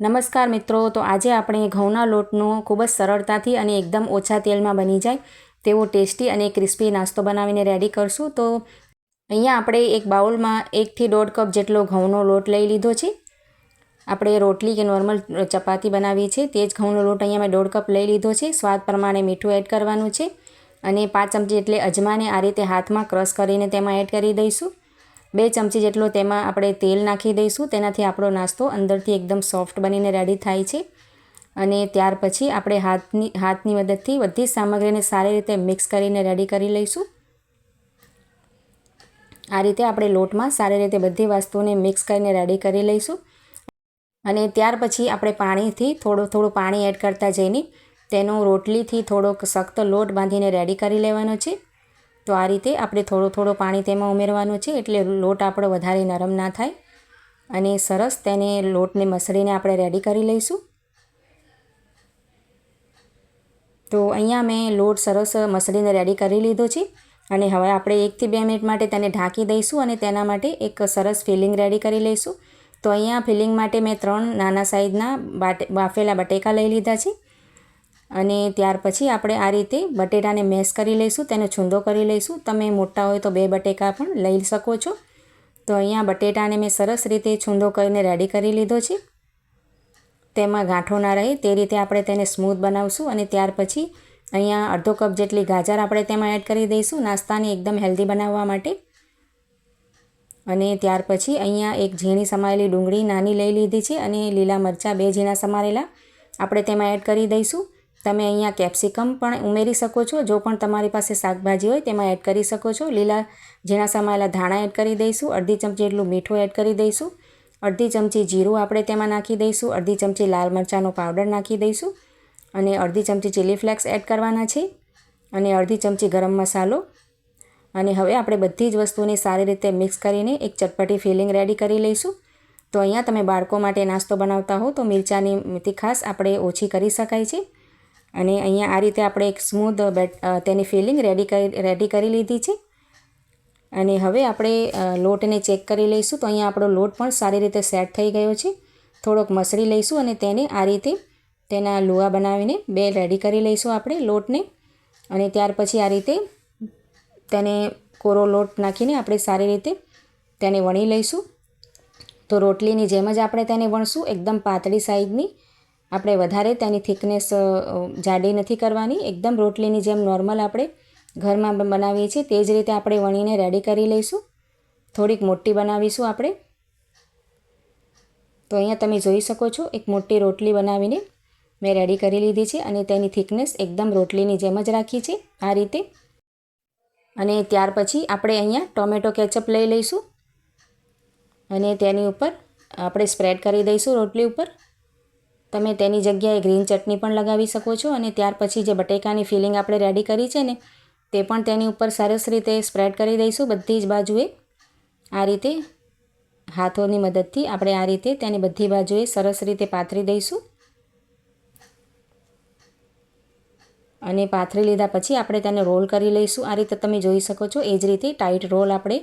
નમસ્કાર મિત્રો, તો આજે આપણે ઘઉંના લોટનો ખૂબ જ સરળતાથી અને એકદમ ઓછા તેલમાં બની જાય તેવો ટેસ્ટી અને ક્રિસ્પી નાસ્તો બનાવીને રેડી કરશું। તો અહીંયા આપણે એક બાઉલમાં 1 થી 1.5 કપ જેટલો ઘઉંનો લોટ લઈ લીધો છે। આપણે રોટલી કે નોર્મલ ચપાતી બનાવીએ છીએ તે જ ઘઉંનો લોટ અહીંયા મેં 1.5 કપ લઈ લીધો છે। સ્વાદ પ્રમાણે મીઠું એડ કરવાનું છે અને 5 ચમચી એટલે અજમાને આ રીતે હાથમાં ક્રશ કરીને તેમાં એડ કરી દઈશું। 2 ચમચી જેટલો તેમાં આપણે તેલ નાખી દઈશું, તેનાથી આપણો નાસ્તો અંદરથી એકદમ સોફ્ટ બનીને રેડી થાય છે। અને ત્યાર પછી આપણે હાથની મદદથી બધી સામગ્રીને સારી રીતે મિક્સ કરીને રેડી કરી લઈશું। આ રીતે આપણે લોટમાં સારી રીતે બધી વસ્તુઓને મિક્સ કરીને રેડી કરી લઈશું। અને ત્યાર પછી આપણે પાણીથી થોડું પાણી એડ કરતા જઈને તેનો રોટલીથી થોડોક સખ્ત લોટ બાંધીને રેડી કરી લેવાનો છે। તો આ રીતે આપણે થોડું પાણી તેમાં ઉમેરવાનું છે, એટલે લોટ આપણો વધારે નરમ ના થાય અને સરસ તેને લોટને મસળીને આપણે રેડી કરી લઈશું। તો અહીંયા મેં લોટ સરસ મસળીને રેડી કરી લીધો છે અને હવે આપણે 1 થી 2 મિનિટ માટે તેને ઢાંકી દઈશું અને તેના માટે એક સરસ ફિલિંગ રેડી કરી લઈશું। તો અહીંયા ફિલિંગ માટે મેં 3 નાના સાઈઝના બાફેલા બટેકા લઈ લીધા છે અને ત્યાર પછી આપણે આ રીતે બટેટાને મેશ કરી લઈશું, તેને છૂંદો કરી લઈશું। તમે મોટા હોય તો 2 બટેકા પણ લઈ શકો છો। તો અહીંયા બટેટાને મેં સરસ રીતે છૂંદો કરીને રેડી કરી લીધો છે, તેમાં ગાંઠો ના રહે તે રીતે આપણે તેને સ્મૂથ બનાવશું। અને ત્યાર પછી અહીંયા અડધો કપ જેટલી ગાજર આપણે તેમાં એડ કરી દઈશું નાસ્તાને એકદમ હેલ્ધી બનાવવા માટે। અને ત્યાર પછી અહીંયા એક ઝીણી સમારેલી ડુંગળી નાની લઈ લીધી છે અને લીલા મરચાં 2 ઝીણા સમારેલા આપણે તેમાં એડ કરી દઈશું। તમે અહીંયા કેપ્સિકમ પણ ઉમેરી શકો છો, જો પણ તમારી પાસે શાકભાજી હોય તેમાં એડ કરી શકો છો। લીલા ઝીણા સમારેલા ધાણા એડ કરી દઈશું, અડધી ચમચી જેટલું મીઠું એડ કરી દઈશું, અડધી ચમચી જીરું આપણે તેમાં નાખી દઈશું, અડધી ચમચી લાલ મરચાંનો પાવડર નાખી દઈશું અને અડધી ચમચી ચીલી ફ્લેક્સ એડ કરવાના છે અને અડધી ચમચી ગરમ મસાલો। અને હવે આપણે બધી જ વસ્તુને સારી રીતે મિક્સ કરીને એક ચટપટી ફિલિંગ રેડી કરી લઈશું। તો અહીંયા તમે બાળકો માટે નાસ્તો બનાવતા હો તો મિરચાંની તીખાશ આપણે ઓછી કરી શકાય છે। અને અહીંયા આ રીતે આપણે એક સ્મૂથ તેની ફિલિંગ રેડી કરી લીધી છે। અને હવે આપણે લોટને ચેક કરી લઈશું। તો અહીંયા આપણો લોટ પણ સારી રીતે સેટ થઈ ગયો છે। થોડોક મસળી લઈશું અને તેને આ રીતે તેના લુવા બનાવીને 2 રેડી કરી લઈશું આપણે લોટને। અને ત્યાર પછી આ રીતે તેને કોરો લોટ નાખીને આપણે સારી રીતે તેને વણી લઈશું। તો રોટલીની જેમ જ આપણે તેને વણશું, એકદમ પાતળી સાઈઝની, આપણે વધારે તેની થિકનેસ જાડી નથી કરવાની, એકદમ રોટલીની જેમ નોર્મલ આપણે ઘરમાં બનાવીએ છીએ તે જ રીતે આપણે વણીને રેડી કરી લઈશું। થોડીક મોટી બનાવીશું આપણે। તો અહીંયા તમે જોઈ શકો છો એક મોટી રોટલી બનાવીને મેં રેડી કરી લીધી છે અને તેની થિકનેસ એકદમ રોટલીની જેમ જ રાખી છે આ રીતે। અને ત્યાર પછી આપણે અહીંયા ટોમેટો કેચઅપ લઈ લઈશું અને તેની ઉપર આપણે સ્પ્રેડ કરી દઈશું રોટલી ઉપર। તમે તેની જગ્યાએ ગ્રીન ચટણી પણ લગાવી શકો છો। અને ત્યાર પછી જે બટેકાની ફિલિંગ આપણે રેડી કરી છે ને તે પણ તેની ઉપર સરસ રીતે સ્પ્રેડ કરી દઈશું બધી જ બાજુએ। આ રીતે હાથોની મદદથી આપણે આ રીતે તેને બધી બાજુએ સરસ રીતે પાથરી દઈશું। અને પાથરી લીધા પછી આપણે તેને રોલ કરી લઈશું। આ રીતે તમે જોઈ શકો છો એ જ રીતે ટાઈટ રોલ આપણે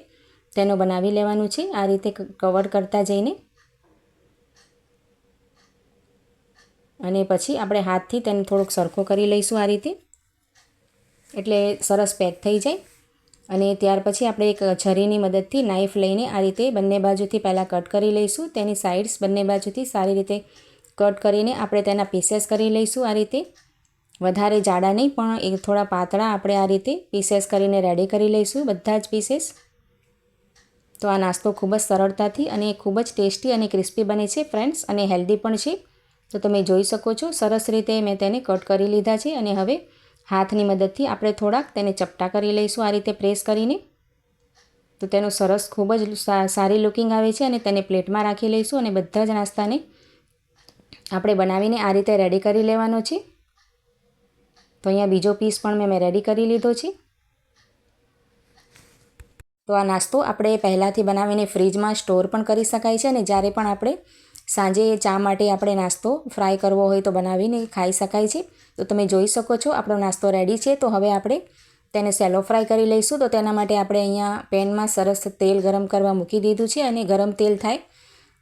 તેનો બનાવી લેવાનું છે, આ રીતે કવર કરતા જઈને। અને પછી આપણે હાથથી તેને થોડોક સરખો કરી લઈશું આ રીતે, એટલે સરસ પેક થઈ જાય। અને ત્યાર પછી આપણે એક છરીની મદદથી નાઈફ લઈને આ રીતે બંને બાજુથી પહેલાં કટ કરી લઈશું। તેની સાઈડ્સ બંને બાજુથી સારી રીતે કટ કરીને આપણે તેના પીસેસ કરી લઈશું આ રીતે, વધારે જાડા નહીં પણ એક થોડા પાતળા આપણે આ રીતે પીસેસ કરીને રેડી કરી લઈશું બધા જ પીસેસ। તો આ નાસ્તો ખૂબ જ સરળતાથી અને ખૂબ જ ટેસ્ટી અને ક્રિસ્પી બને છે ફ્રેન્ડ્સ, અને હેલ્ધી પણ છે। તો તમે જોઈ શકો છો સરસ રીતે મેં તેને કટ કરી લીધા છે અને હવે હાથની મદદથી આપણે થોડાક તેને ચપટા કરી લઈશું આ રીતે પ્રેસ કરીને। તો તેનો સરસ ખૂબ જ સારી લુકિંગ આવે છે અને તેને પ્લેટમાં રાખી લઈશું અને બધા જ નાસ્તાને આપણે બનાવીને આ રીતે રેડી કરી લેવાનો છે। તો અહીંયા બીજો પીસ પણ મેં રેડી કરી લીધો છે। તો આ નાસ્તો આપણે પહેલાંથી બનાવીને ફ્રીજમાં સ્ટોર પણ કરી શકાય છે અને જ્યારે પણ આપણે સાંજે ચા માટે આપણે નાસ્તો ફ્રાય કરવો હોય તો બનાવીને ખાઈ શકાય છે। તો તમે જોઈ શકો છો આપણો નાસ્તો રેડી છે। તો હવે આપણે તેને સેલો ફ્રાય કરી લઈશું। તો તેના માટે આપણે અહીંયા પેનમાં સરસ તેલ ગરમ કરવા મૂકી દીધું છે અને ગરમ તેલ થાય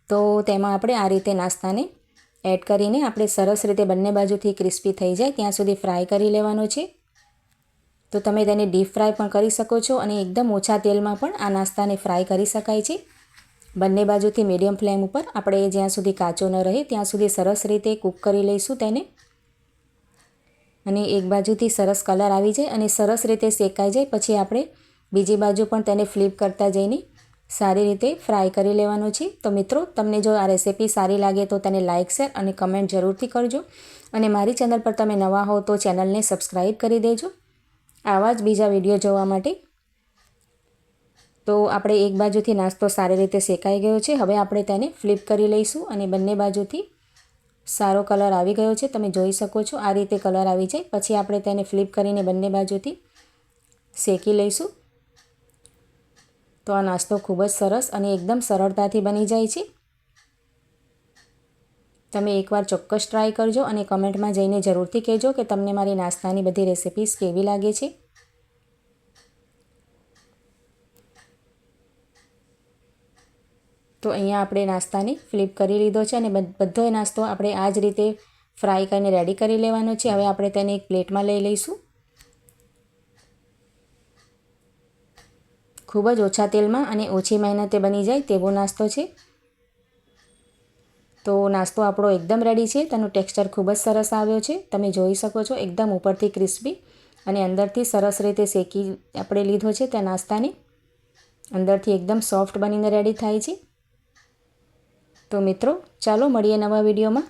તો તેમાં આપણે આ રીતે નાસ્તાને એડ કરીને આપણે સરસ રીતે બંને બાજુથી ક્રિસ્પી થઈ જાય ત્યાં સુધી ફ્રાય કરી લેવાનો છે. તો તમે તેને ડીપ ફ્રાય પણ કરી શકો છો અને એકદમ ઓછા તેલમાં પણ આ નાસ્તાને ફ્રાય કરી શકાય છે. બંને બાજુથી મીડિયમ ફ્લેમ ઉપર આપણે જ્યાં સુધી કાચો ન રહે ત્યાં સુધી સરસ રીતે કૂક કરી લઈશું તેને. અને એક બાજુથી સરસ કલર આવી જાય અને સરસ રીતે શેકાઈ જાય પછી આપણે બીજી બાજુ પણ તેને ફ્લિપ કરતા જઈને સારી રીતે ફ્રાય કરી લેવાનો છે. તો મિત્રો, તમને જો આ રેસીપી સારી લાગે તો તેને લાઇક, શેર અને કમેન્ટ જરૂરથી કરજો. અને મારી ચેનલ પર તમે નવા હો તો ચેનલને સબસ્ક્રાઈબ કરી દેજો આવા જ બીજા વિડીયો જોવા માટે. તો આપણે એક બાજુથી નાસ્તો સારી રીતે શેકાઈ ગયો છે. હવે આપણે તેને ફ્લિપ કરી લઈશું અને બંને બાજુથી સારો કલર આવી ગયો છે. તમે જોઈ શકો છો આ રીતે કલર આવી જાય પછી આપણે તેને ફ્લિપ કરીને બંને બાજુથી શેકી લઈશું. તો આ નાસ્તો ખૂબ જ સરસ અને એકદમ સરળતાથી બની જાય છે. તમે એકવાર ચોક્કસ ટ્રાય કરજો અને કમેન્ટમાં જઈને જરૂરથી કહેજો કે તમને મારી નાસ્તાની બધી રેસિપીઝ કેવી લાગે છે. તો અહીંયા આપણે નાસ્તાને ફ્લિપ કરી લીધો છે અને બધો નાસ્તો આપણે આ જ રીતે ફ્રાય કરીને રેડી કરી લેવાનો છે. હવે આપણે તેને એક પ્લેટમાં લઈ લઈશું. ખૂબ જ ઓછા તેલમાં અને ઓછી મહેનતે બની જાય તેવો નાસ્તો છે. તો નાસ્તો આપણો એકદમ રેડી છે. તેનું ટેક્સચર ખૂબ જ સરસ આવ્યો છે. તમે જોઈ શકો છો એકદમ ઉપરથી ક્રિસ્પી અને અંદરથી સરસ રીતે શેકી આપણે લીધો છે. તે નાસ્તાને અંદરથી એકદમ સોફ્ટ બનીને રેડી થાય છે. તો મિત્રો, ચાલો મળીએ નવા વિડીયોમાં.